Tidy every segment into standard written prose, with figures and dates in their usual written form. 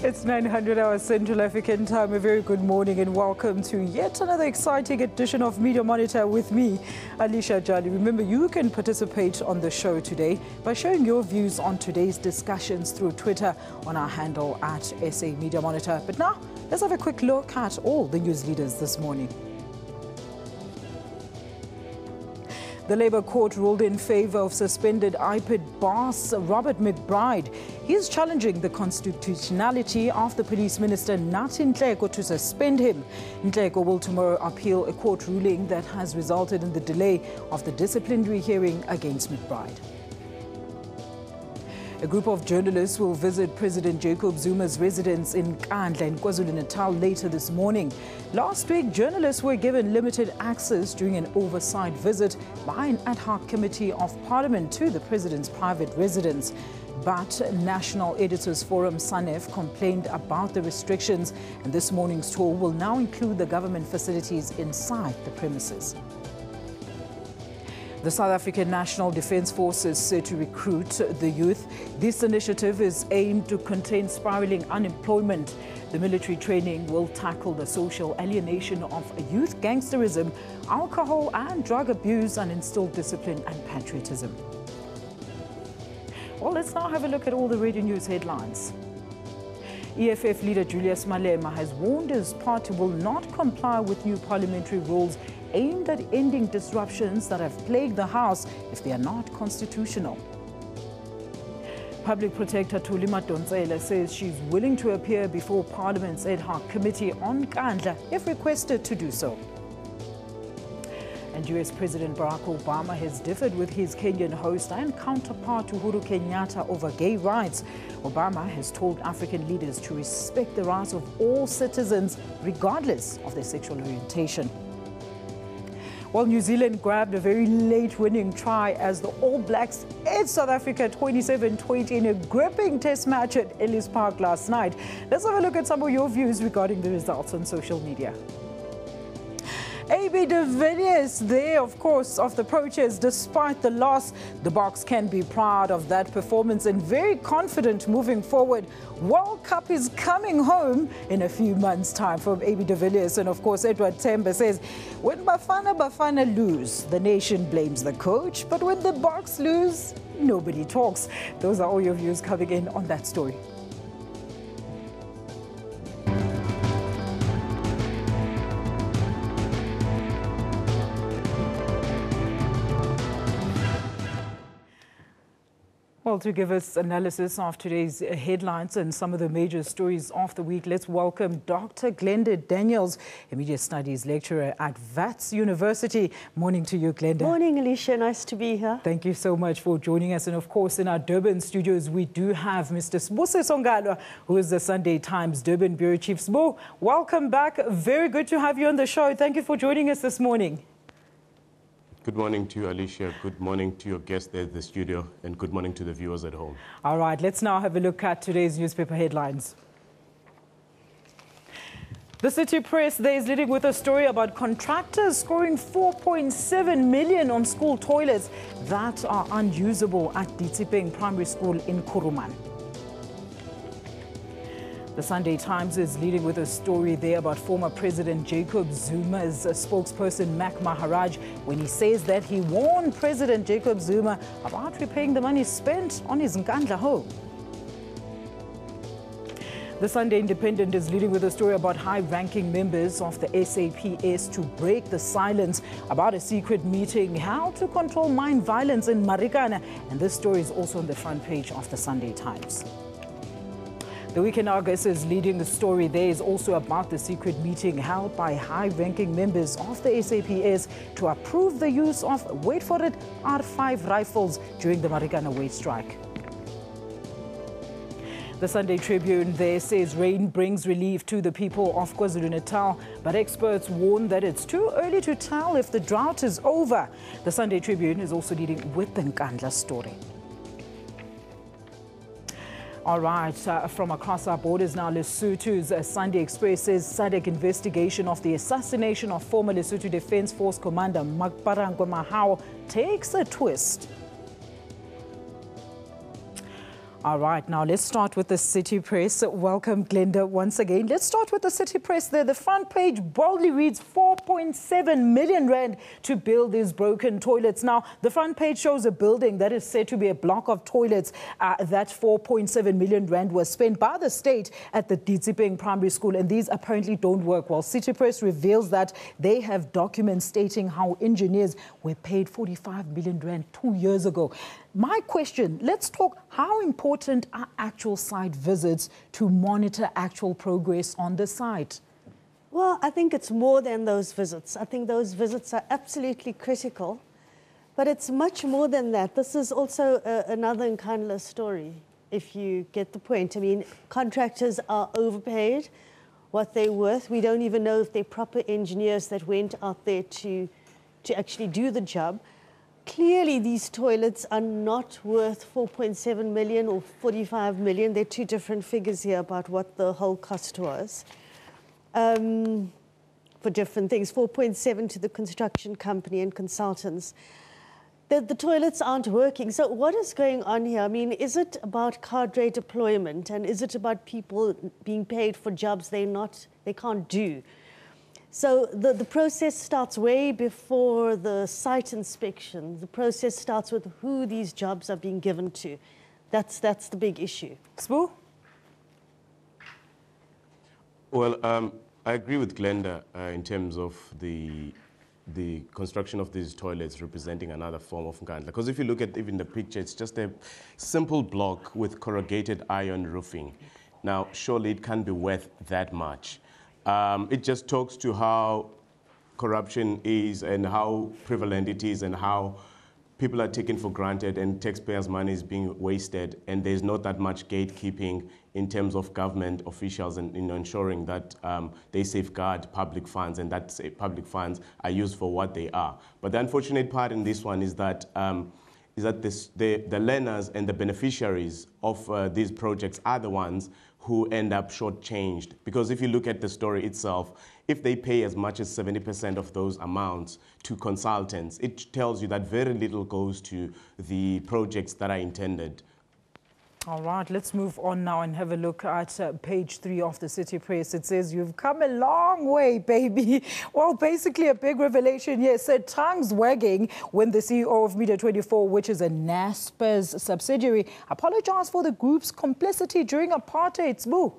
It's 900 hours Central African time. A very good morning and welcome to yet another exciting edition of Media Monitor with me, Alicia Jali. Remember, you can participate on the show today by sharing your views on today's discussions through Twitter on our handle at SA Media Monitor. But now, let's have a quick look at all the news leaders this morning. The Labour Court ruled in favour of suspended IPID boss Robert McBride. He is challenging the constitutionality of the Police Minister Nathi Nhleko to suspend him. Nhleko will tomorrow appeal a court ruling that has resulted in the delay of the disciplinary hearing against McBride. A group of journalists will visit President Jacob Zuma's residence in Ngalwa in KwaZulu-Natal later this morning. Last week, journalists were given limited access during an oversight visit by an ad hoc committee of Parliament to the President's private residence. But National Editors Forum SANEF complained about the restrictions, and this morning's tour will now include the government facilities inside the premises. The South African National Defence Force is set to recruit the youth. This initiative is aimed to contain spiralling unemployment. The military training will tackle the social alienation of youth gangsterism, alcohol and drug abuse, and instill discipline and patriotism. Well, let's now have a look at all the radio news headlines. EFF leader Julius Malema has warned his party will not comply with new parliamentary rules aimed at ending disruptions that have plagued the House if they are not constitutional. Public Protector Thuli Madonsela says she's willing to appear before Parliament's ad hoc committee on Ngalwa if requested to do so. And US President Barack Obama has differed with his Kenyan host and counterpart Uhuru Kenyatta over gay rights. Obama has told African leaders to respect the rights of all citizens regardless of their sexual orientation. Well, New Zealand grabbed a very late winning try as the All Blacks edged South Africa 27-20 in a gripping test match at Ellis Park last night. Let's have a look at some of your views regarding the results on social media. AB de Villiers there, of course, of the Poachers. Despite the loss, the Boks can be proud of that performance and very confident moving forward. World Cup is coming home in a few months' time from AB de Villiers. And of course, Edward Temba says, when Bafana lose, the nation blames the coach. But when the Boks lose, nobody talks. Those are all your views coming in on that story. Well, to give us analysis of today's headlines and some of the major stories of the week, let's welcome Dr. Glenda Daniels, a media studies lecturer at Wits University. Morning to you, Glenda. Morning, Alicia. Nice to be here. Thank you so much for joining us. And of course, in our Durban studios, we do have Mr. Sibusiso Ngalwa, who is the Sunday Times Durban Bureau Chief. Sibu, welcome back. Very good to have you on the show. Thank you for joining us this morning. Good morning to you, Alicia. Good morning to your guests there at the studio, and good morning to the viewers at home. All right, let's now have a look at today's newspaper headlines. The City Press there is leading with a story about contractors scoring 4.7 million on school toilets that are unusable at Ditsipeng Primary School in Kuruman. The Sunday Times is leading with a story there about former President Jacob Zuma's spokesperson Mac Maharaj when he says that he warned President Jacob Zuma about repaying the money spent on his Ngalwa home. The Sunday Independent is leading with a story about high-ranking members of the SABC to break the silence about a secret meeting, how to control mine violence in Marikana, and this story is also on the front page of the Sunday Times. The Weekend Argus is leading the story there is also about the secret meeting held by high-ranking members of the SABC to approve the use of, wait for it, R5 rifles during the Marikana wage strike. The Sunday Tribune there says rain brings relief to the people of KwaZulu-Natal, but experts warn that it's too early to tell if the drought is over. The Sunday Tribune is also leading with the Ngalwa story. All right, from across our borders now, Lesotho's Sunday Express says SADC investigation of the assassination of former Lesotho Defence Force Commander Makparangwe Mahao takes a twist. All right, now let's start with the City Press. Welcome, Glenda, once again. Let's start with the City Press there. The front page boldly reads 4.7 million rand to build these broken toilets. Now, the front page shows a building that is said to be a block of toilets. That 4.7 million rand was spent by the state at the Ditsipeng Primary School, and these apparently don't work well. City Press reveals that they have documents stating how engineers were paid 45 million rand 2 years ago. My question, let's talk, how important are actual site visits to monitor actual progress on the site? Well, I think it's more than those visits. I think those visits are absolutely critical, but it's much more than that. This is also another Ngalwa story, if you get the point. I mean, contractors are overpaid what they're worth. We don't even know if they're proper engineers that went out there to actually do the job. Clearly, these toilets are not worth 4.7 million or 45 million. They're two different figures here about what the whole cost was for different things. 4.7 to the construction company and consultants. The toilets aren't working. So what is going on here? I mean, is it about cadre deployment, and is it about people being paid for jobs they can't do? So the process starts way before the site inspection. The process starts with who these jobs are being given to. That's the big issue. Sbu? Well, I agree with Glenda in terms of the construction of these toilets representing another form of Ngalwa. Because if you look at even the picture, it's just a simple block with corrugated iron roofing. Now, surely it can't be worth that much. It just talks to how corruption is and how prevalent it is and how people are taken for granted and taxpayers' money is being wasted, and there's not that much gatekeeping in terms of government officials and in ensuring that they safeguard public funds and that public funds are used for what they are. But the unfortunate part in this one is that the learners and the beneficiaries of these projects are the ones who end up shortchanged. Because if you look at the story itself, if they pay as much as 70% of those amounts to consultants, it tells you that very little goes to the projects that are intended. All right, let's move on now and have a look at page 3 of the City Press. It says, you've come a long way, baby. Well, basically a big revelation here. Said tongues wagging when the CEO of Media 24, which is a Naspers subsidiary, apologized for the group's complicity during apartheid. Sbu?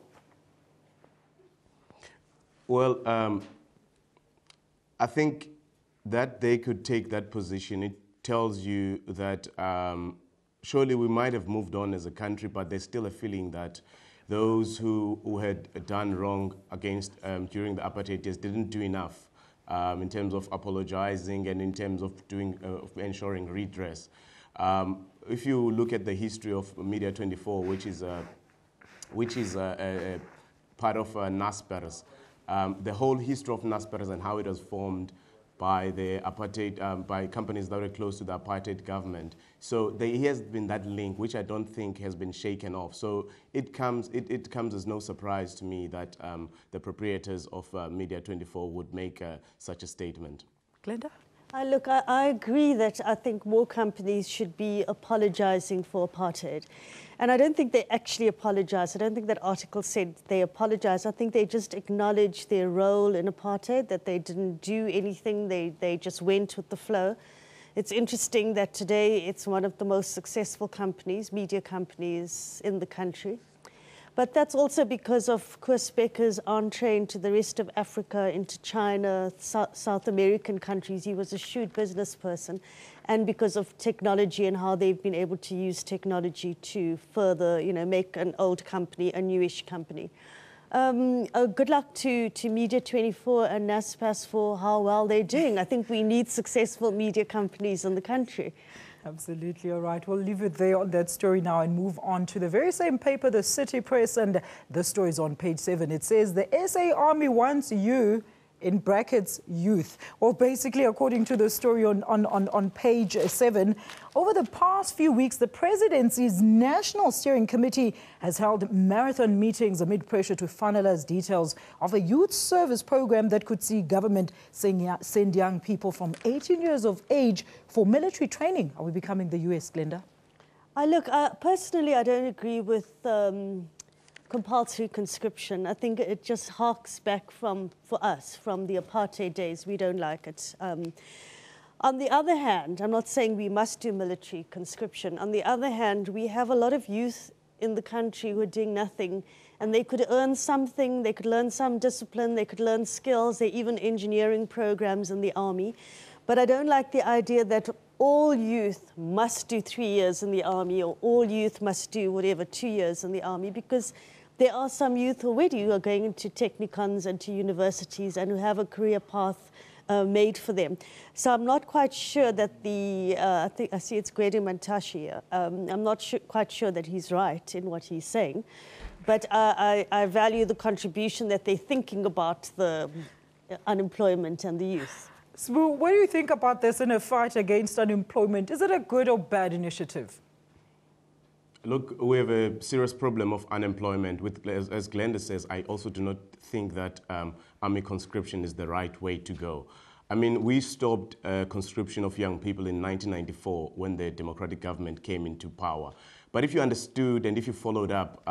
Well, I think that they could take that position. It tells you that surely we might have moved on as a country, but there's still a feeling that those who had done wrong against during the apartheid days didn't do enough in terms of apologizing and in terms of ensuring redress. If you look at the history of Media 24, which is a part of Naspers, the whole history of Naspers and how it was formed by the apartheid, by companies that were close to the apartheid government. So there has been that link, which I don't think has been shaken off. So it comes as no surprise to me that the proprietors of Media 24 would make such a statement. Glenda? Look, I agree that I think more companies should be apologizing for apartheid. And I don't think they actually apologize. I don't think that article said they apologize. I think they just acknowledge their role in apartheid, that they didn't do anything. They just went with the flow. It's interesting that today it's one of the most successful companies, media companies in the country. But that's also because of Koos Becker's entree into the rest of Africa, into China, South American countries. He was a shrewd business person. And because of technology and how they've been able to use technology to further, make an old company a newish company. Good luck to Media 24 and Naspers for how well they're doing. I think we need successful media companies in the country. Absolutely. All right. We'll leave it there on that story now and move on to the very same paper, the City Press, and the story is on page 7. It says the SA Army wants you, in brackets, youth. Well, basically, according to the story on page 7, over the past few weeks, the presidency's National Steering Committee has held marathon meetings amid pressure to finalize details of a youth service program that could see government send young people from 18 years of age for military training. Are we becoming the US, Glenda? Personally, I don't agree with compulsory conscription. I think it just harks back for us, from the apartheid days. We don't like it. On the other hand, I'm not saying we must do military conscription. On the other hand, we have a lot of youth in the country who are doing nothing, and they could earn something, they could learn some discipline, they could learn skills, there are even engineering programs in the army. But I don't like the idea that all youth must do 3 years in the army, or all youth must do whatever, 2 years in the army, because there are some youth already who are going into technicons and to universities and who have a career path made for them. So I'm not quite sure that I see it's Gwede Mantashe here. I'm not quite sure that he's right in what he's saying, but I value the contribution that they're thinking about the unemployment and the youth. Sbu, what do you think about this in a fight against unemployment? Is it a good or bad initiative? Look, we have a serious problem of unemployment. As Glenda says, I also do not think that army conscription is the right way to go. I mean, we stopped conscription of young people in 1994 when the democratic government came into power. But if you understood and if you followed up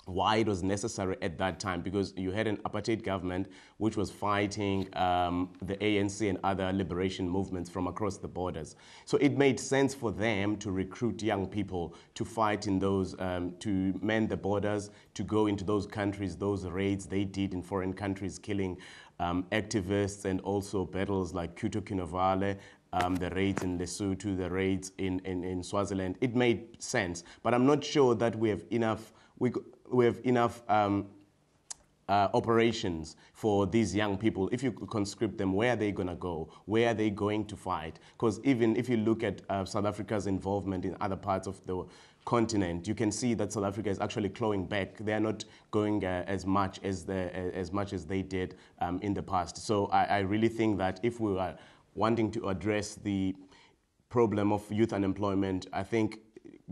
why it was necessary at that time, because you had an apartheid government which was fighting the ANC and other liberation movements from across the borders. So it made sense for them to recruit young people to fight in those, to man the borders, to go into those countries, those raids they did in foreign countries, killing activists, and also battles like Kutu Kinavale, the raids in Lesotho, the raids in Swaziland. It made sense, but I'm not sure that we have enough operations for these young people. If you conscript them, where are they going to go? Where are they going to fight? Because even if you look at South Africa's involvement in other parts of the continent, you can see that South Africa is actually clawing back. They are not going as much as they did in the past. So I really think that if we are wanting to address the problem of youth unemployment, I think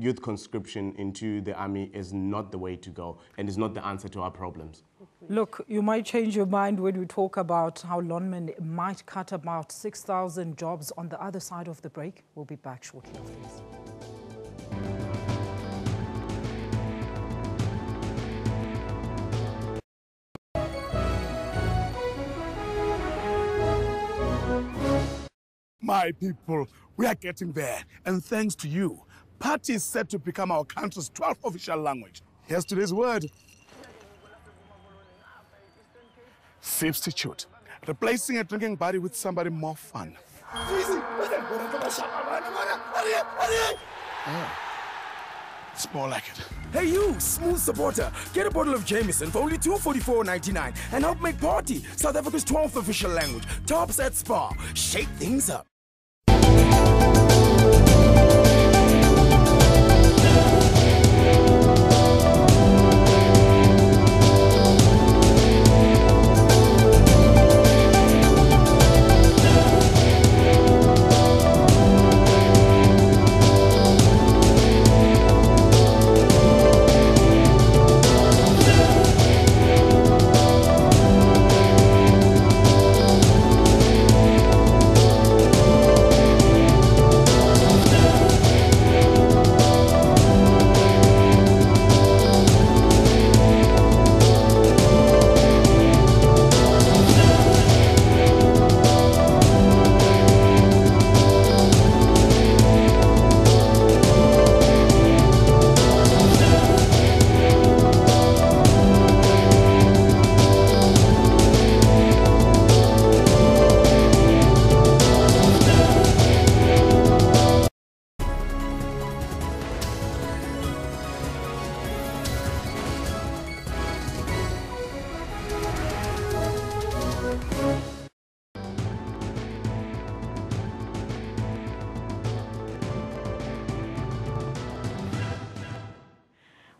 youth conscription into the army is not the way to go and is not the answer to our problems. Look, you might change your mind when we talk about how Lonmin might cut about 6,000 jobs on the other side of the break. We'll be back shortly after this. My people, we are getting there, and thanks to you, Pati is set to become our country's 12th official language. Here's today's word. Substitute. Replacing a drinking buddy with somebody more fun. It's more like it. Hey you, smooth supporter, get a bottle of Jameson for only $244.99 and help make Party South Africa's 12th official language. Tops at Spa. Shake things up.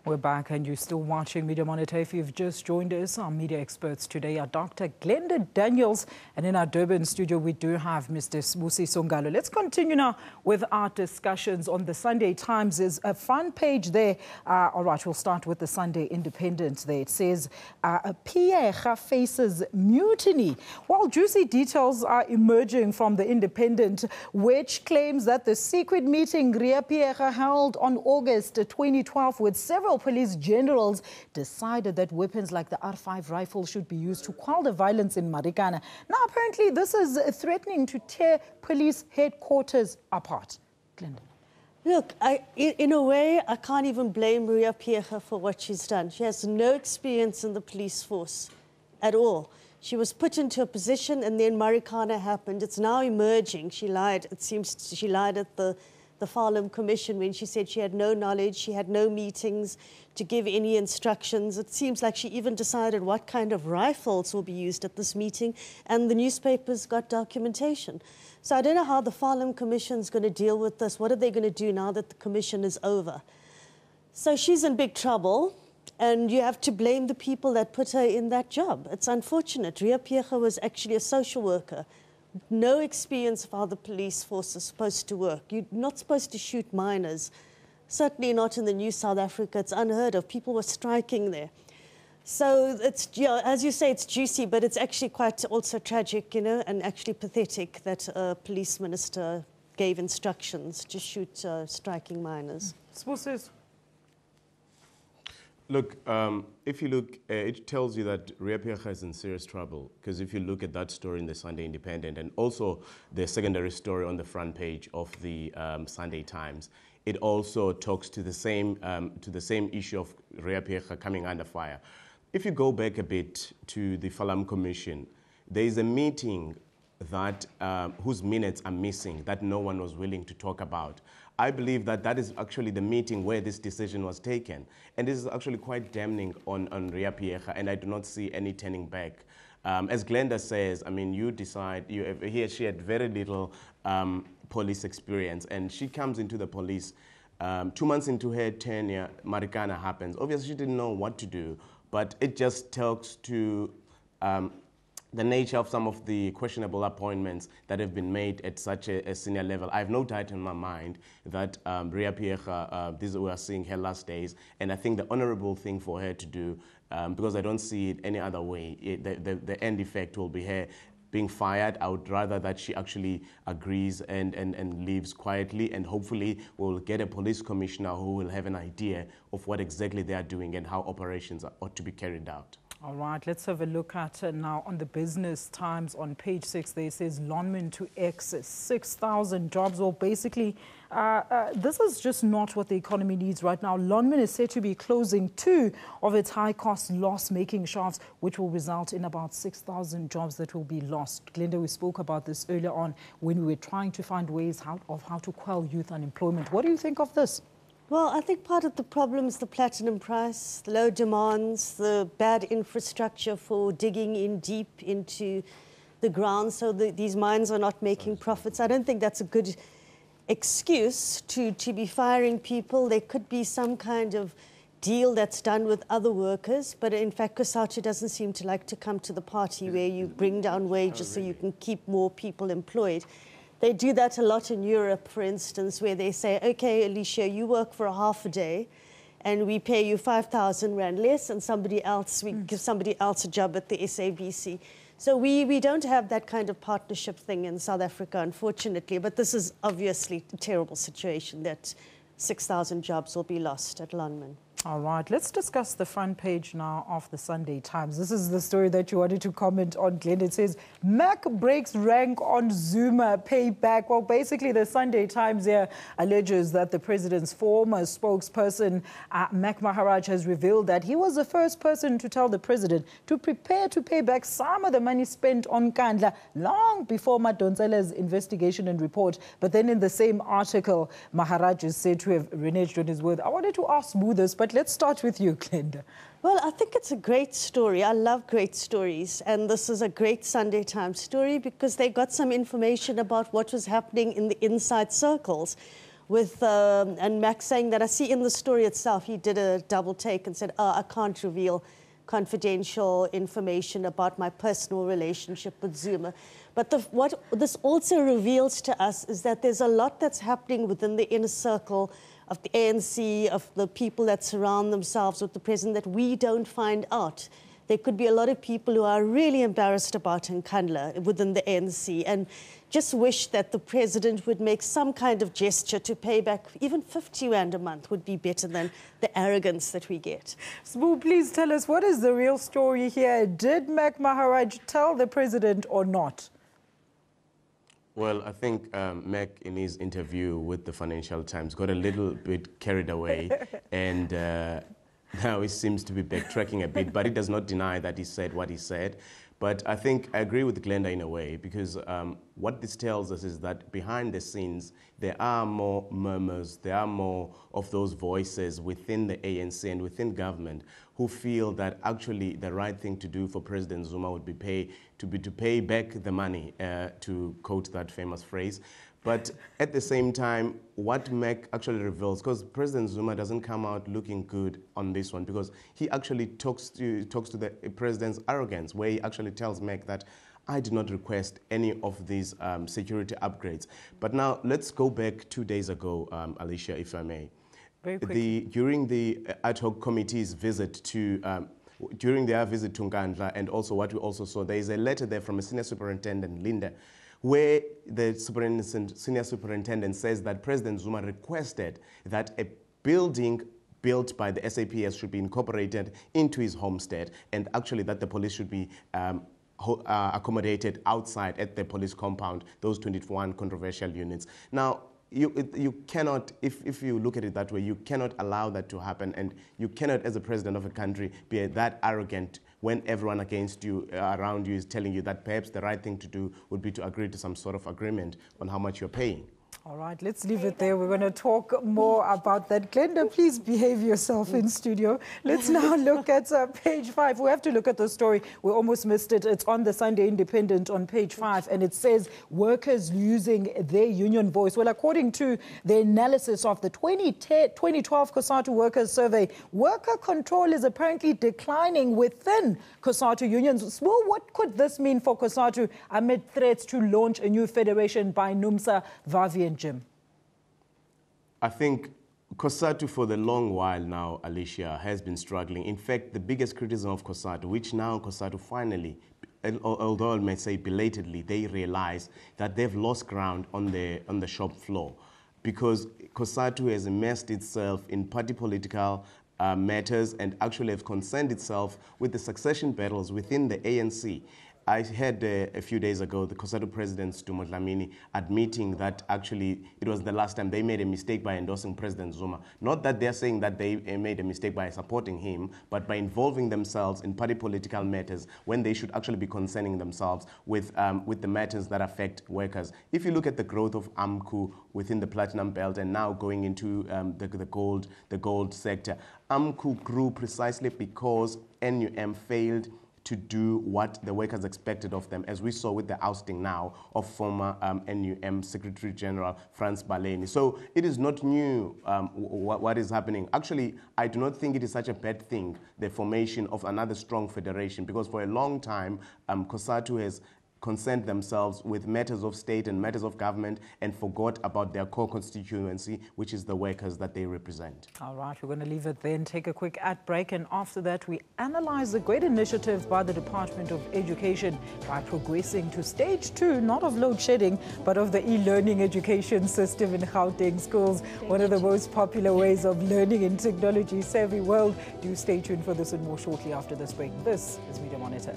We're back and you're still watching Media Monitor. If you've just joined us, our media experts today are Dr. Glenda Daniels, and in our Durban studio we do have Mr. Sibusiso. Let's continue now with our discussions on the Sunday Times. There's a front page there. All right, we'll start with the Sunday Independent there. It says, Pierre faces mutiny. Well, juicy details are emerging from the Independent, which claims that the secret meeting Ria Pierre held on August 2012 with several police generals decided that weapons like the R5 rifle should be used to quell the violence in Marikana. Now, apparently, this is threatening to tear police headquarters apart. Glenda. Look, in a way, I can't even blame Ria Pierre for what she's done. She has no experience in the police force at all. She was put into a position and then Marikana happened. It's now emerging. She lied. It seems she lied at the Farlam Commission when she said she had no knowledge, she had no meetings to give any instructions. It seems like she even decided what kind of rifles will be used at this meeting, and the newspapers got documentation. So I don't know how the Farlam Commission is going to deal with this. What are they going to do now that the commission is over? So she's in big trouble, and you have to blame the people that put her in that job. It's unfortunate. Ria Pierre was actually a social worker. No experience of how the police force is supposed to work. You're not supposed to shoot minors. Certainly not in the New South Africa. It's unheard of. People were striking there. So it's, as you say, it's juicy, but it's actually quite also tragic, and actually pathetic that a police minister gave instructions to shoot striking minors. Sibusiso. Look, if you look, it tells you that Ria Pierre is in serious trouble, because if you look at that story in the Sunday Independent and also the secondary story on the front page of the Sunday Times, it also talks to the same issue of Ria Pierre coming under fire. If you go back a bit to the Farlam Commission, there is a meeting that whose minutes are missing that no one was willing to talk about. I believe that that is actually the meeting where this decision was taken. And this is actually quite damning on Ria Pierre, and I do not see any turning back. As Glenda says, I mean, you decide, she had very little police experience, and she comes into the police 2 months into her tenure, Marikana happens. Obviously, she didn't know what to do, but it just talks to the nature of some of the questionable appointments that have been made at such a senior level. I have no doubt in my mind that Ria Pierre, we are seeing her last days, and I think the honorable thing for her to do, because I don't see it any other way, the end effect will be her being fired. I would rather that she actually agrees and leaves quietly, and hopefully we'll get a police commissioner who will have an idea of what exactly they are doing and how operations ought to be carried out. All right, let's have a look at now on the Business Times on page 6. There says Lonmin to exit 6,000 jobs. Well, basically, this is just not what the economy needs right now. Lonmin is said to be closing 2 of its high-cost, loss-making shafts, which will result in about 6,000 jobs that will be lost. Glenda, we spoke about this earlier on when we were trying to find ways of how to quell youth unemployment. What do you think of this? Well, I think part of the problem is the platinum price, the low demands, the bad infrastructure for digging in deep into the ground, so these mines are not making profits. I don't think that's a good excuse to be firing people. There could be some kind of deal that's done with other workers, but in fact, COSATU doesn't seem to like to come to the party where you bring down wages so you can keep more people employed. They do that a lot in Europe, for instance, where they say, okay, Alicia, you work for a half a day and we pay you 5,000 Rand less, and we give somebody else a job at the SABC. So we don't have that kind of partnership thing in South Africa, unfortunately, but this is obviously a terrible situation that 6,000 jobs will be lost at Lonmin. All right, let's discuss the front page now of the Sunday Times. This is the story that you wanted to comment on, Glenn. It says, Mac breaks rank on Zuma payback. Well, basically, the Sunday Times here alleges that the president's former spokesperson, Mac Maharaj, has revealed that he was the first person to tell the president to prepare to pay back some of the money spent on Nkandla long before Madonsela's investigation and report. But then in the same article, Maharaj is said to have reneged on his word. I wanted to ask Smooth this, but let's start with you, Glenda. Well, I think it's a great story. I love great stories. And this is a great Sunday Times story because they got some information about what was happening in the inside circles. and Mac saying that, I see in the story itself, he did a double take and said, I can't reveal confidential information about my personal relationship with Zuma. But what this also reveals to us is that there's a lot that's happening within the inner circle of the ANC, of the people that surround themselves with the president, that we don't find out. There could be a lot of people who are really embarrassed about Ngalwa within the ANC and just wish that the president would make some kind of gesture to pay back. Even 50 Rand a month would be better than the arrogance that we get. Sbu, please tell us, what is the real story here? Did Mac Maharaj tell the president or not? Well, I think Mac, in his interview with the Financial Times, got a little bit carried away and now he seems to be backtracking a bit, but he does not deny that he said what he said. But I think I agree with Glenda in a way, because what this tells us is that behind the scenes, there are more murmurs, there are more of those voices within the ANC and within government who feel that actually the right thing to do for President Zuma would be to pay back the money, to quote that famous phrase. But at the same time, what Mac actually reveals, because President Zuma doesn't come out looking good on this one, because he actually talks to the president's arrogance, where he actually tells Mac that I did not request any of these security upgrades. But now let's go back 2 days ago, Alicia, if I may. Very quickly. During the ad hoc committee's visit to during their visit to Ngalwa, and also what we also saw, there is a letter there from a senior superintendent, Linda, where the senior superintendent says that President Zuma requested that a building built by the SAPS should be incorporated into his homestead, and actually that the police should be accommodated outside at the police compound, those 21 controversial units. Now, you cannot, if you look at it that way, you cannot allow that to happen, and you cannot, as a president of a country, be that arrogant when everyone against you, around you, is telling you that perhaps the right thing to do would be to agree to some sort of agreement on how much you're paying. All right, let's leave it there. We're going to talk more about that. Glenda, please behave yourself in studio. Let's now look at page 5. We have to look at the story. We almost missed it. It's on the Sunday Independent on page 5, and it says workers losing their union voice. Well, according to the analysis of the 2012 COSATU Workers Survey, worker control is apparently declining within COSATU unions. Well, what could this mean for COSATU amid threats to launch a new federation by NUMSA, Vavi and Jim? I think COSATU for the long while now, Alicia, has been struggling. In fact, the biggest criticism of COSATU, which now COSATU finally, although I may say belatedly, they realize that they've lost ground on the shop floor, because COSATU has immersed itself in party political matters and actually have concerned itself with the succession battles within the ANC. I heard a few days ago the COSATU president, Stumo Dlamini, admitting that actually it was the last time they made a mistake by endorsing President Zuma. Not that they're saying that they made a mistake by supporting him, but by involving themselves in party political matters when they should actually be concerning themselves with the matters that affect workers. If you look at the growth of AMCU within the platinum belt and now going into the gold sector, AMCU grew precisely because NUM failed to do what the workers expected of them, as we saw with the ousting now of former NUM Secretary General Franz Baleni. So it is not new what is happening. Actually, I do not think it is such a bad thing, the formation of another strong federation, because for a long time, COSATU has concerned themselves with matters of state and matters of government and forgot about their core constituency, which is the workers that they represent. All right, we're going to leave it there and take a quick ad break. And after that, we analyze the great initiative by the Department of Education by progressing to stage 2, not of load shedding, but of the e-learning education system in Gauteng schools, one of the most popular ways of learning in technology-savvy world. Do stay tuned for this and more shortly after this break. This is Media Monitor.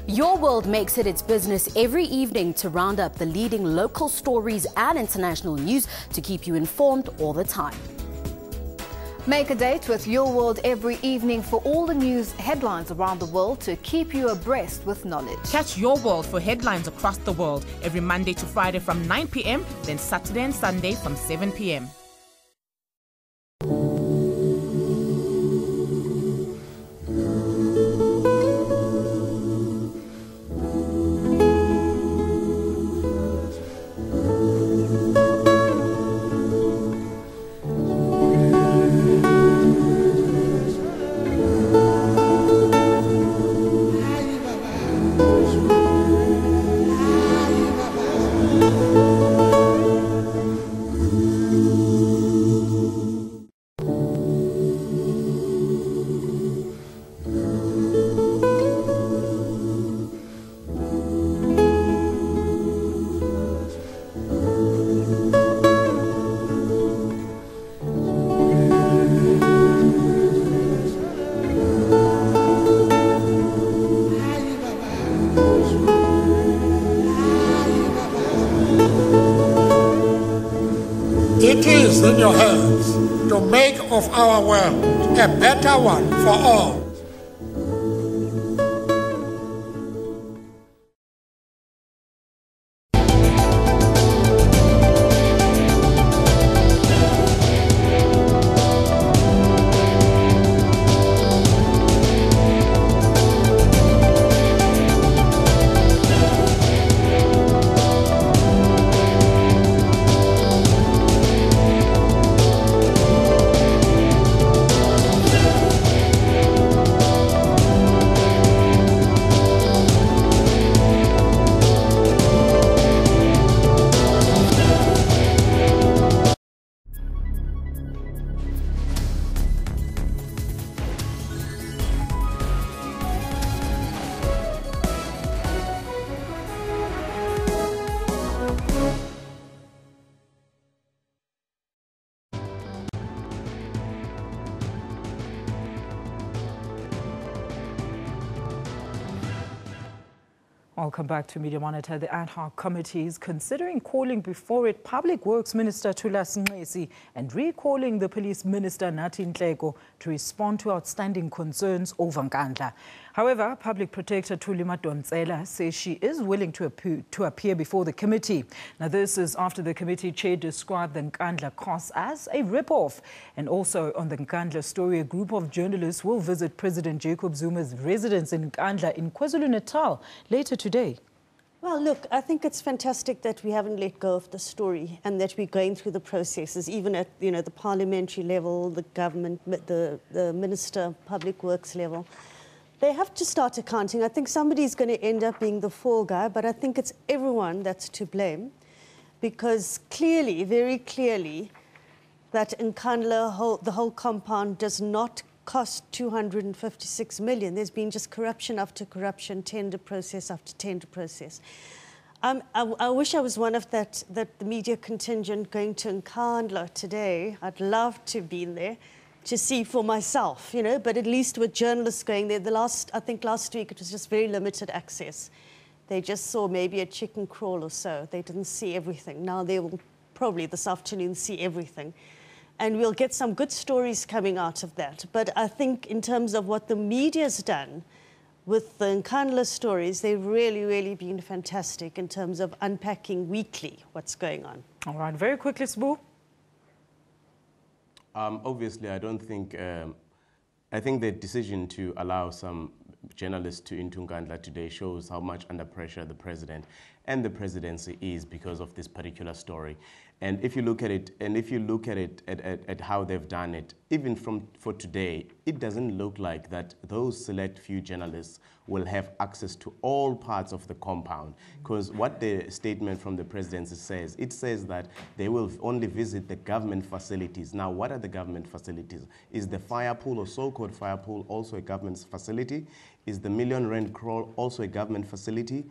Your World makes it its business every evening to round up the leading local stories and international news to keep you informed all the time. Make a date with Your World every evening for all the news headlines around the world to keep you abreast with knowledge. Catch Your World for headlines across the world every Monday to Friday from 9 p.m, then Saturday and Sunday from 7 p.m. It is in your hands to make of our world a better one for all. Welcome back to Media Monitor. The ad hoc committee is considering calling before it Public Works Minister Thulas Nxesi and recalling the Police Minister Nathi Nhleko to respond to outstanding concerns over Nkandla. However, Public Protector Thuli Madonsela says she is willing to appear before the committee. Now, this is after the committee chair described the Nkandla costs as a rip-off. And also on the Nkandla story, a group of journalists will visit President Jacob Zuma's residence in Nkandla in KwaZulu-Natal later today. Well, look, I think it's fantastic that we haven't let go of the story and that we're going through the processes, even at the parliamentary level, the government, the Minister, Public Works level. They have to start accounting. I think somebody's going to end up being the fall guy, but I think it's everyone that's to blame, because clearly, very clearly, that in Nkandla, the whole compound does not cost 256 million. There's been just corruption after corruption, tender process after tender process. I wish I was one of the media contingent going to Nkandla today. I'd love to have been there to see for myself, but at least with journalists going there, I think last week it was just very limited access. They just saw maybe a chicken crawl or so. They didn't see everything. Now they will probably this afternoon see everything. And we'll get some good stories coming out of that. But I think in terms of what the media's done with the Nkandla stories, they've really, really been fantastic in terms of unpacking weekly what's going on. All right, very quickly, Sibu. Obviously, I don't think, I think the decision to allow some journalists to into Nkandla today shows how much under pressure the president and the presidency is because of this particular story. And if you look at it, at how they've done it, even for today, it doesn't look like that those select few journalists will have access to all parts of the compound. Because what the statement from the presidency says, it says that they will only visit the government facilities. Now, what are the government facilities? Is the fire pool or so-called fire pool also a government facility? Is the R1 million crawl also a government facility?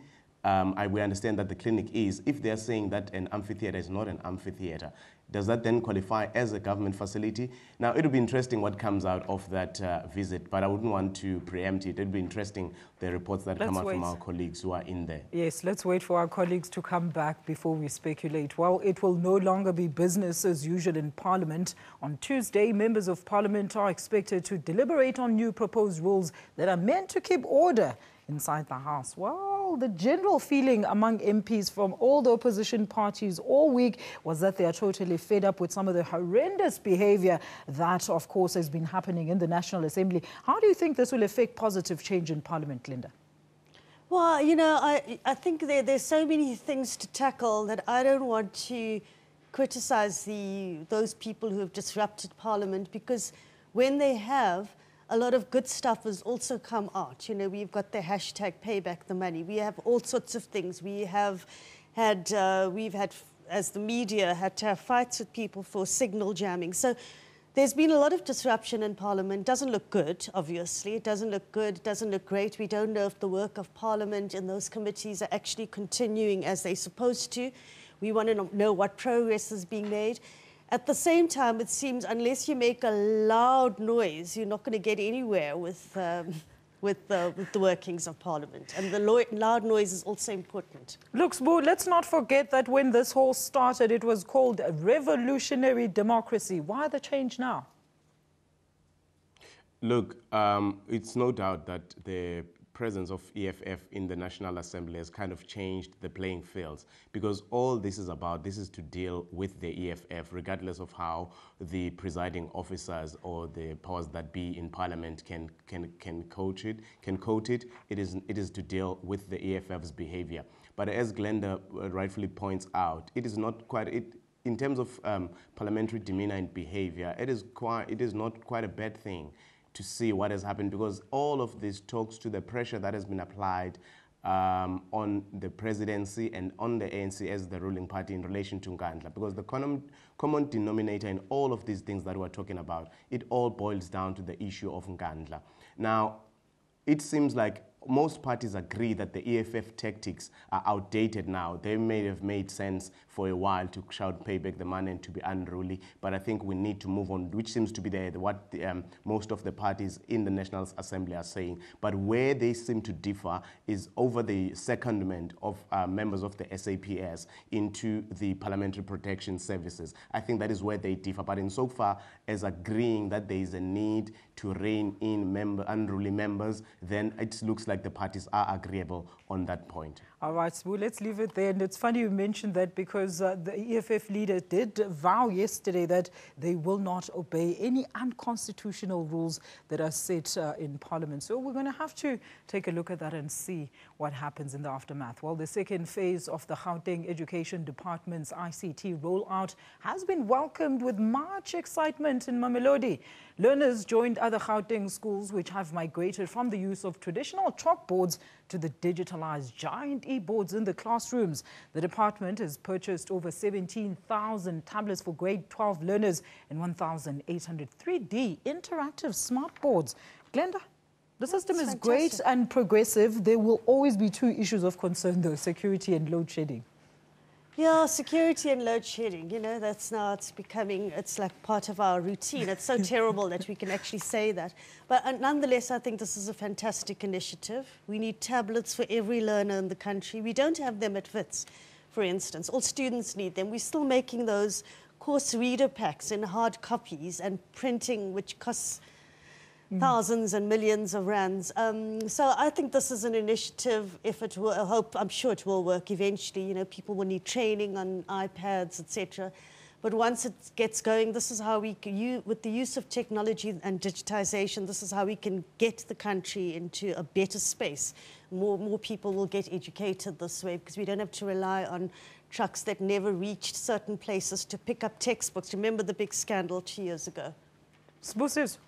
we understand that the clinic is, if they're saying that an amphitheater is not an amphitheater, does that then qualify as a government facility? Now, it'll be interesting what comes out of that visit, but I wouldn't want to preempt it. It'll be interesting, the reports that come out from our colleagues who are in there. Yes, let's wait for our colleagues to come back before we speculate. Well, it will no longer be business as usual in Parliament. On Tuesday, members of Parliament are expected to deliberate on new proposed rules that are meant to keep order inside the House. Well, the general feeling among MPs from all the opposition parties all week was that they are totally fed up with some of the horrendous behavior that, of course, has been happening in the National Assembly. How do you think this will affect positive change in Parliament, Glenda? Well, you know, I think there's so many things to tackle that I don't want to criticize those people who have disrupted Parliament, because when they have, a lot of good stuff has also come out. You know, we've got the hashtag pay back the money. We have all sorts of things. We've had, as the media, had to have fights with people for signal jamming. So there's been a lot of disruption in Parliament. Doesn't look good, obviously. It doesn't look good, doesn't look great. We don't know if the work of Parliament and those committees are actually continuing as they're supposed to. We want to know what progress is being made. At the same time, it seems unless you make a loud noise, you're not going to get anywhere with the workings of Parliament. And the loud noise is also important. Look, Sbu, let's not forget that when this whole started, it was called a revolutionary democracy. Why the change now? Look, it's no doubt that the presence of EFF in the National Assembly has kind of changed the playing fields, because all this is about, this is to deal with the EFF, regardless of how the presiding officers or the powers that be in Parliament can coat it. It is to deal with the EFF's behavior. But as Glenda rightfully points out, it is not quite in terms of parliamentary demeanor and behavior. It is not quite a bad thing to see what has happened, because all of this talks to the pressure that has been applied on the presidency and on the ANC as the ruling party in relation to Ngalwa. Because the common denominator in all of these things that we're talking about, it all boils down to the issue of Ngalwa. Now, it seems like most parties agree that the EFF tactics are outdated now. They may have made sense for a while to shout pay back the money and to be unruly, but I think we need to move on, which seems to be what most of the parties in the National Assembly are saying. But where they seem to differ is over the secondment of members of the SAPS into the Parliamentary Protection Services. I think that is where they differ. But insofar as agreeing that there is a need to rein in unruly members, then it looks like the parties are agreeable on that point. All right, Sbu, let's leave it there. And it's funny you mentioned that, because the EFF leader did vow yesterday that they will not obey any unconstitutional rules that are set in Parliament. So we're going to have to take a look at that and see what happens in the aftermath. Well, the second phase of the Gauteng Education Department's ICT rollout has been welcomed with much excitement in Mamelodi. Learners joined other Gauteng schools which have migrated from the use of traditional chalkboards to the digitalized giant e-boards in the classrooms. The department has purchased over 17,000 tablets for grade 12 learners and 1,800 3D interactive smart boards. Glenda, the system is great and progressive. There will always be two issues of concern, though: security and load shedding. Yeah, security and load shedding, you know, it's like part of our routine. It's so terrible that we can actually say that. But nonetheless, I think this is a fantastic initiative. We need tablets for every learner in the country. We don't have them at Wits, for instance. All students need them. We're still making those course reader packs in hard copies and printing, which costs thousands and millions of rands. So I think this is an initiative. If it will, I'm sure it will work eventually. You know, people will need training on iPads, etc. But once it gets going, this is how we can, with the use of technology and digitization, this is how we can get the country into a better space. More people will get educated this way, because we don't have to rely on trucks that never reached certain places to pick up textbooks. Remember the big scandal 2 years ago? Sibusiso.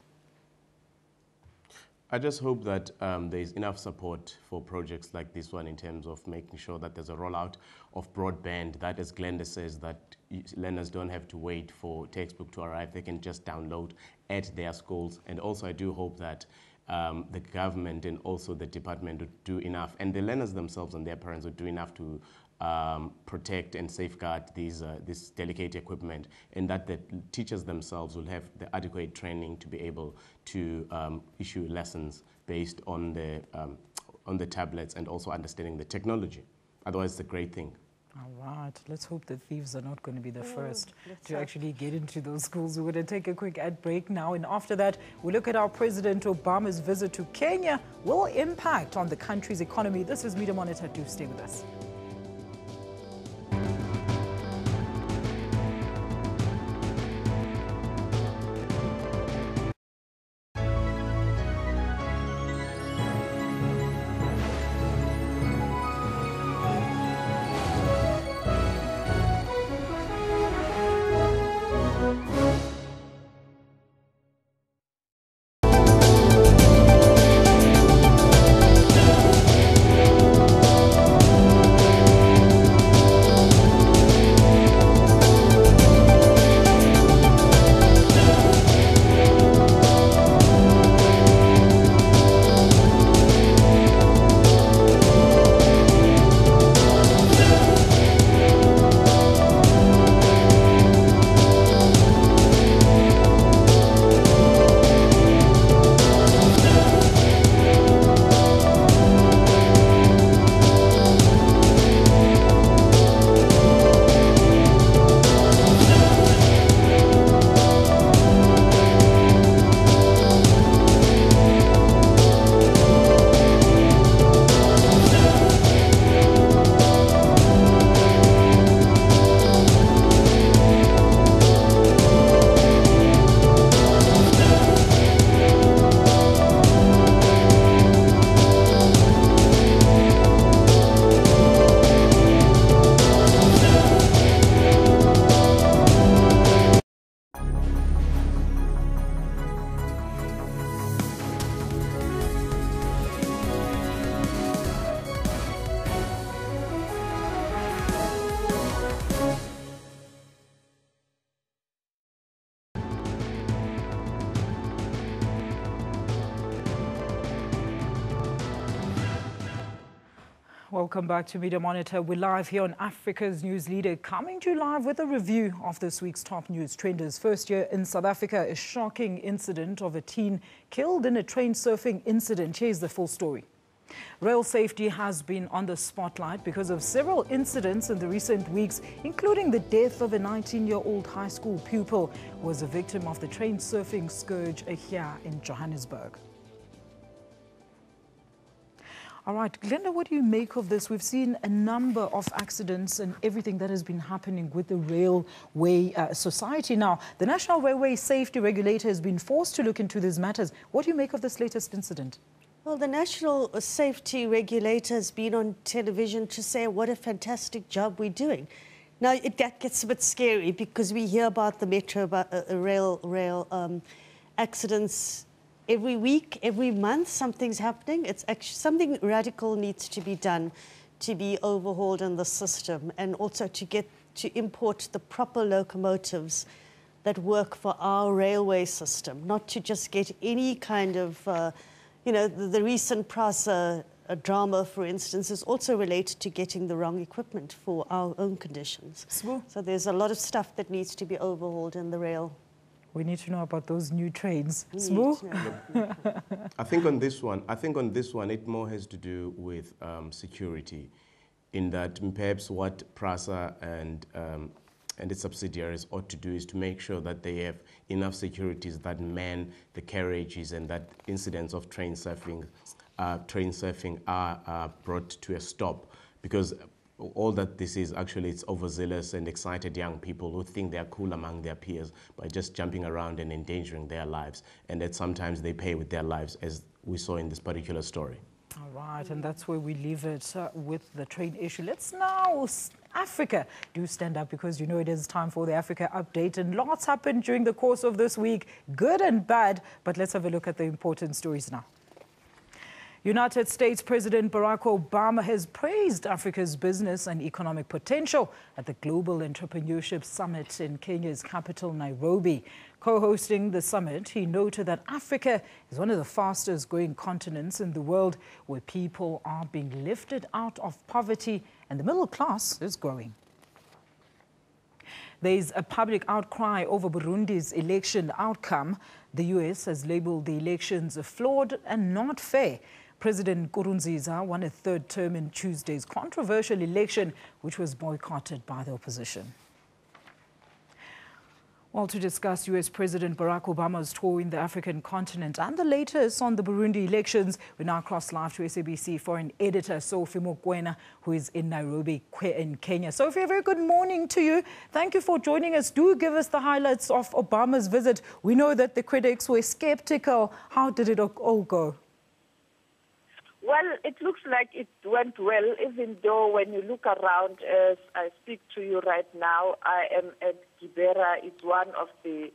I just hope that there is enough support for projects like this one in terms of making sure that there's a rollout of broadband, that, as Glenda says, that learners don't have to wait for textbook to arrive. They can just download at their schools. And also I do hope that the government and also the department would do enough, and the learners themselves and their parents would do enough to protect and safeguard this delicate equipment, and that the teachers themselves will have the adequate training to be able to issue lessons based on the tablets and also understanding the technology. Otherwise, it's a great thing. All right, let's hope the thieves are not going to be the first to actually get into those schools. We're going to take a quick ad break now, and after that, we look at how President Obama's visit to Kenya will impact on the country's economy. This is Media Monitor. Do stay with us. Welcome back to Media Monitor. We're live here on Africa's News Leader, coming to you live with a review of this week's top news trenders. First year in South Africa, a shocking incident of a teen killed in a train surfing incident. Here's the full story. Rail safety has been on the spotlight because of several incidents in the recent weeks, including the death of a 19-year-old high school pupil who was a victim of the train surfing scourge here in Johannesburg. All right, Glenda, what do you make of this? We've seen a number of accidents and everything that has been happening with the railway society. Now, the National Railway Safety Regulator has been forced to look into these matters. What do you make of this latest incident? Well, the National Safety Regulator has been on television to say what a fantastic job we're doing. Now, that gets a bit scary because we hear about the metro, about rail accidents every week, every month. Something's happening. It's actually something radical needs to be done to be overhauled in the system, and also to import the proper locomotives that work for our railway system, not to just get any kind of, the recent PRASA drama, for instance, is also related to getting the wrong equipment for our own conditions. So there's a lot of stuff that needs to be overhauled in the rail. We need to know about those new trains. I think on this one, it more has to do with security, in that perhaps what PRASA and its subsidiaries ought to do is to make sure that they have enough securities that man the carriages, and that incidents of train surfing are brought to a stop, because all that this is actually, it's overzealous and excited young people who think they're cool among their peers by just jumping around and endangering their lives, and that sometimes they pay with their lives, as we saw in this particular story. All right, and that's where we leave it with the train issue. Let's now, Africa, do stand up, because you know it is time for the Africa Update, and lots happened during the course of this week, good and bad, but let's have a look at the important stories now. United States President Barack Obama has praised Africa's business and economic potential at the Global Entrepreneurship Summit in Kenya's capital, Nairobi. Co-hosting the summit, he noted that Africa is one of the fastest growing continents in the world, where people are being lifted out of poverty and the middle class is growing. There is a public outcry over Burundi's election outcome. The U.S. has labeled the elections flawed and not fair. President Nkurunziza won a third term in Tuesday's controversial election, which was boycotted by the opposition. Well, to discuss U.S. President Barack Obama's tour in the African continent and the latest on the Burundi elections, we now cross live to SABC foreign editor Sophie Mokoena, who is in Nairobi in Kenya. Sophie, a very good morning to you. Thank you for joining us. Do give us the highlights of Obama's visit. We know that the critics were skeptical. How did it all go? Well, it looks like it went well, even though when you look around, as I speak to you right now, I am at Gibera. It's one of the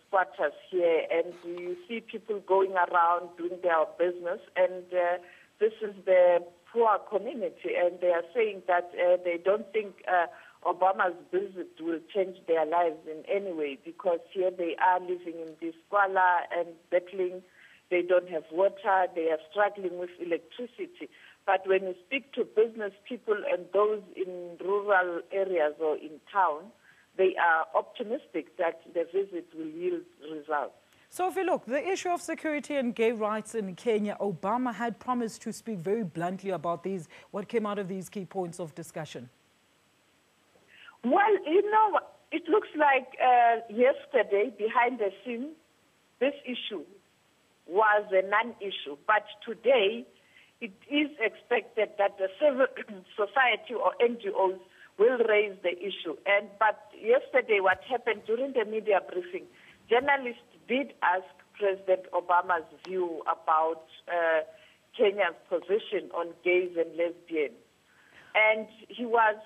squatters here, and you see people going around doing their business, and this is the poor community, and they are saying that they don't think Obama's visit will change their lives in any way, because here they are living in this squalor and battling. They don't have water, they are struggling with electricity. But when you speak to business people and those in rural areas or in town, they are optimistic that the visit will yield results. So if you look, the issue of security and gay rights in Kenya, Obama had promised to speak very bluntly about these. What came out of these key points of discussion? Well, you know, it looks like yesterday, behind the scenes, this issue was a non-issue. But today, it is expected that the civil society or NGOs will raise the issue. But yesterday, what happened during the media briefing, journalists did ask President Obama's view about Kenya's position on gays and lesbians. And he was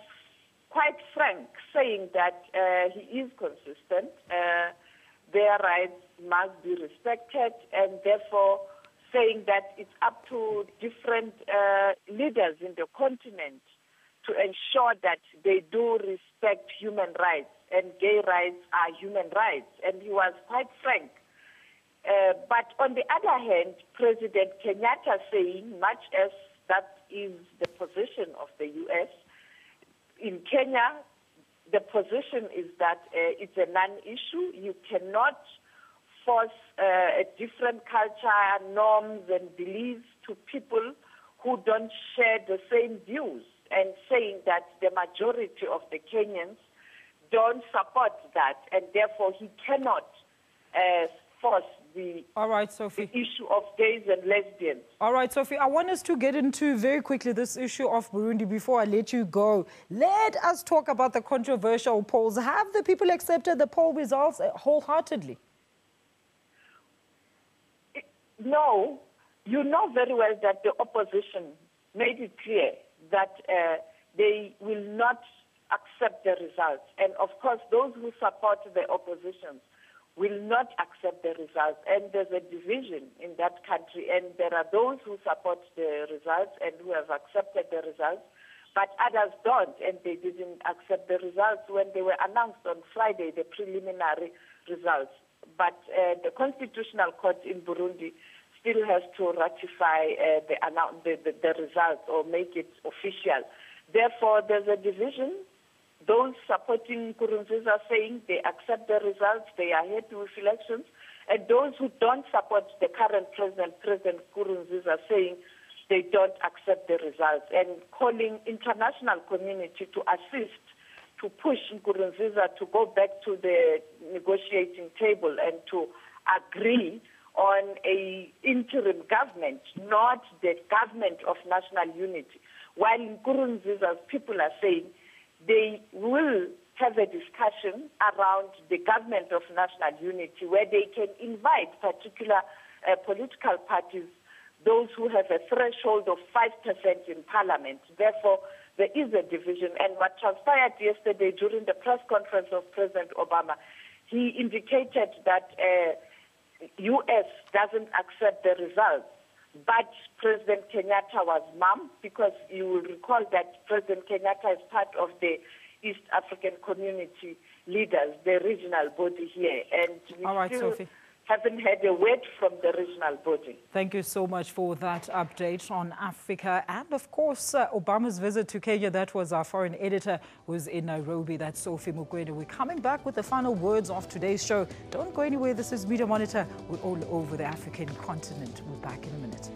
quite frank, saying that he is consistent. Their rights must be respected, and therefore saying that it's up to different leaders in the continent to ensure that they do respect human rights, and gay rights are human rights. And he was quite frank. But on the other hand, President Kenyatta saying, much as that is the position of the U.S., in Kenya, the position is that it's a non-issue. You cannot force a different culture, norms, and beliefs to people who don't share the same views, and saying that the majority of the Kenyans don't support that, and therefore he cannot force the, the issue of gays and lesbians. All right, Sophie, I want us to get into very quickly this issue of Burundi before I let you go. Let us talk about the controversial polls. Have the people accepted the poll results wholeheartedly? No. You know very well that the opposition made it clear that they will not accept the results. And of course, those who support the opposition will not accept the results. And there's a division in that country, and there are those who support the results and who have accepted the results, but others don't, and they didn't accept the results when they were announced on Friday, the preliminary results. But the Constitutional Court in Burundi still has to ratify the results or make it official. Therefore, there's a division. Those supporting Nkurunziza saying they accept the results, they are happy with elections, and those who don't support the current president, President Nkurunziza, saying they don't accept the results, and calling international community to assist, to push Nkurunziza to go back to the negotiating table and to agree on an interim government, not the government of national unity. While Nkurunziza's people are saying they will have a discussion around the government of national unity, where they can invite particular political parties, those who have a threshold of 5% in parliament. Therefore, there is a division. And what transpired yesterday during the press conference of President Obama, he indicated that U.S. doesn't accept the results, but President Kenyatta was mum, because you will recall that President Kenyatta is part of the East African Community Leaders, the regional body here, and we still haven't had a word from the regional body. Thank you so much for that update on Africa. And of course, Obama's visit to Kenya. That was our foreign editor who's in Nairobi. That's Sophie Mukwege. We're coming back with the final words of today's show. Don't go anywhere. This is Media Monitor. We're all over the African continent. We're back in a minute.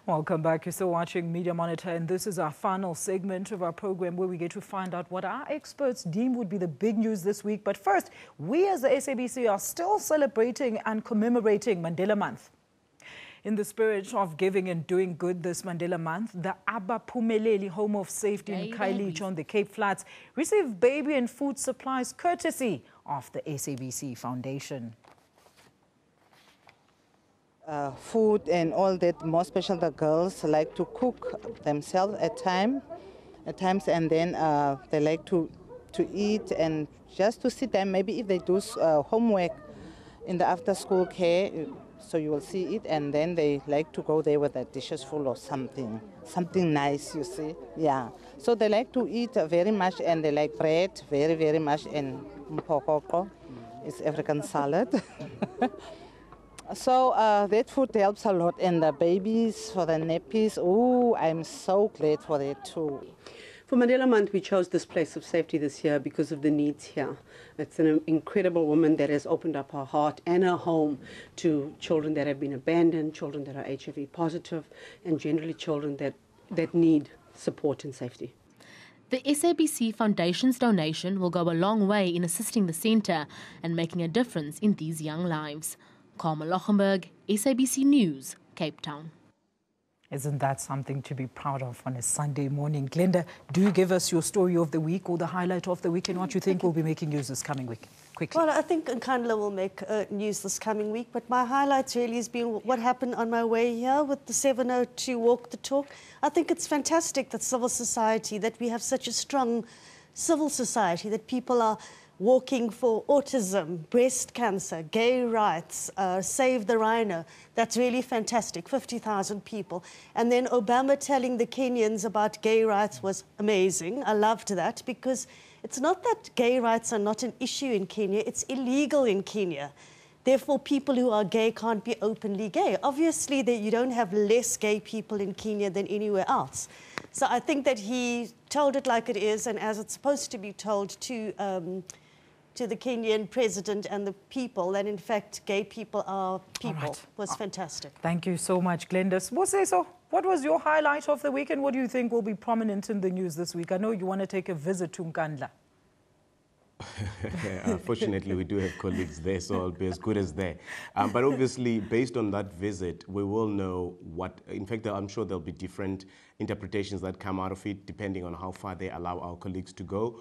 Welcome back. You're still watching Media Monitor, and this is our final segment of our program where we get to find out what our experts deem would be the big news this week. But first, we as the SABC are still celebrating and commemorating Mandela Month. In the spirit of giving and doing good this Mandela Month, the Abaphumeleli Home of Safety in Khayelitsha on the Cape Flats received baby and food supplies courtesy of the SABC Foundation. Food and all that, more special the girls like to cook themselves at times, and then they like to eat and just to sit there. Maybe if they do homework in the after school care, so you will see it, and then they like to go there with their dishes full of something nice, you see. Yeah, so they like to eat very much, and they like bread very, very much, and mpokoko is African salad. So that food helps a lot, and the babies for the nappies, oh, I'm so glad for that too. For Mandela Month, we chose this place of safety this year because of the needs here. It's an incredible woman that has opened up her heart and her home to children that have been abandoned, children that are HIV positive, and generally children that need support and safety. The SABC Foundation's donation will go a long way in assisting the centre and making a difference in these young lives. Karma Lochenberg, SABC News, Cape Town. Isn't that something to be proud of on a Sunday morning? Glenda, do give us your story of the week or the highlight of the week and what you think will be making news this coming week. Quickly. Well, I think Ngalwa will make news this coming week, but my highlights really has been what happened on my way here with the 702 Walk the Talk. I think it's fantastic that civil society, that we have such a strong civil society, that people are walking for autism, breast cancer, gay rights, Save the Rhino. That's really fantastic, 50,000 people. And then Obama telling the Kenyans about gay rights was amazing. I loved that because it's not that gay rights are not an issue in Kenya, it's illegal in Kenya. Therefore, people who are gay can't be openly gay. Obviously, you don't have less gay people in Kenya than anywhere else. So I think that he told it like it is and as it's supposed to be told to the Kenyan president and the people, that in fact gay people are people, was fantastic. Thank you so much, Glenda. Sibusiso, what was your highlight of the week and what do you think will be prominent in the news this week? I know you want to take a visit to Nkandla. Fortunately, we do have colleagues there, so I'll be as good as there. But obviously, based on that visit, we will know what, in fact, I'm sure there'll be different interpretations that come out of it, depending on how far they allow our colleagues to go.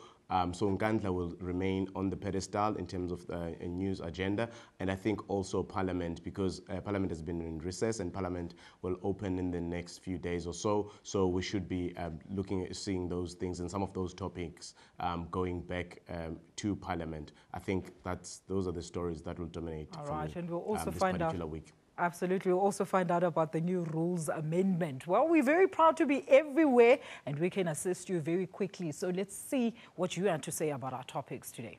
So Nkandla will remain on the pedestal in terms of a news agenda, and I think also Parliament, because Parliament has been in recess and Parliament will open in the next few days or so. So we should be looking at seeing those things and some of those topics going back to Parliament. I think those are the stories that will dominate. All right, and we'll also this find particular out. Week. Absolutely. We'll also find out about the new rules amendment. Well, we're very proud to be everywhere and we can assist you very quickly. So let's see what you had to say about our topics today.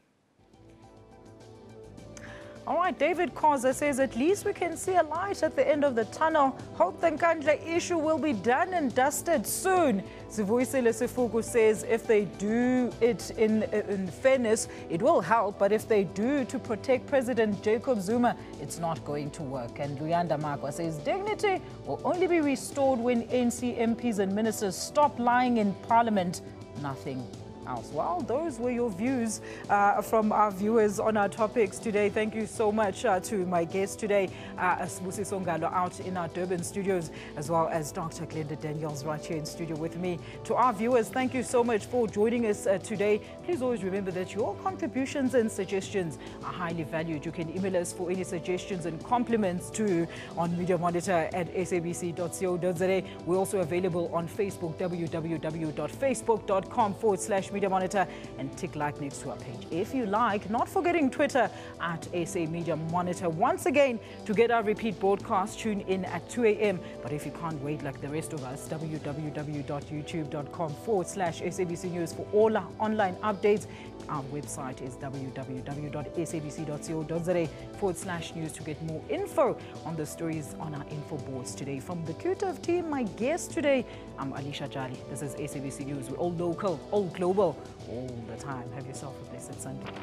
All right, David Khoza says, at least we can see a light at the end of the tunnel. Hope the Nkandla issue will be done and dusted soon. Sibusiso says, if they do it in fairness, it will help. But if they do to protect President Jacob Zuma, it's not going to work. And Luyanda Makwa says, dignity will only be restored when ANC MPs and ministers stop lying in Parliament. Nothing else. Well, those were your views from our viewers on our topics today. Thank you so much to my guest today, Sibusiso out in our Durban studios, as well as Dr. Glenda Daniels right here in studio with me. To our viewers, thank you so much for joining us today. Please always remember that your contributions and suggestions are highly valued. You can email us for any suggestions and compliments on mediamonitor@sabc.co.za. We're also available on Facebook, www.facebook.com/Media Monitor, and tick like next to our page if you like. Not forgetting Twitter @SA Media Monitor. Once again, to get our repeat broadcast, tune in at 2 a.m. But if you can't wait like the rest of us, www.youtube.com/SABC News for all our online updates. Our website is www.sabc.co.za/news to get more info on the stories on our info boards today. From the Q-Tov team, my guest today, I'm Alicia Jali. This is SABC News. We're all local, all global, all the time. Have yourself a blessed Sunday.